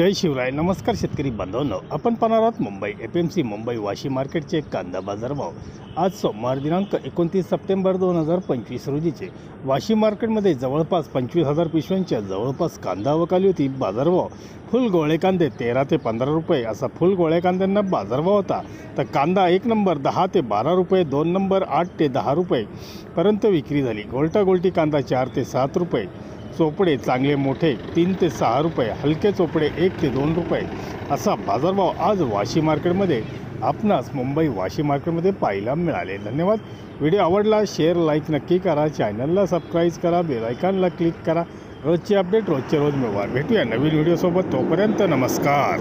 जय शिवराय. नमस्कार शेतकरी बांधवांनो, आपण पाहणार आहोत मुंबई FMC मुंबई वाशी मार्केटचे कांदा बाजारभाव. आज सोमवार दिनांक 29 सप्टेंबर 2025 रोजीचे वाशी मार्केटमध्ये जवळपास 25,000 पिशव्यांच्या जवळपास कांदा आवक आली होती. बाजारभाव फुल गोळे कांदे 13 ते 15 रुपये असा फुल गोळ्या कांद्यांना बाजारभाव होता. तर कांदा 1 नंबर 10 ते 12 रुपये, 2 नंबर 8 ते 10 रुपये पर्यंत विक्री झाली. गोलटा गोलटी कांदा 4 ते 7 रुपये, चोपडे चांगले मोठे 3 ते 6 रुपये, हलके चोपडे 1 ते 2 रुपये असा बाजारभाव आज वाशी मार्केटमध्ये आपणास मुंबई वाशी मार्केटमध्ये पाहायला मिळाले. धन्यवाद. व्हिडिओ आवडला शेअर लाईक नक्की करा, चॅनलला सबस्क्राईब करा, बेल आयकॉनला क्लिक करा. रोजचे अपडेट रोजचे रोज मिळवा. भेटूया नवीन व्हिडिओसोबत. तोपर्यंत नमस्कार.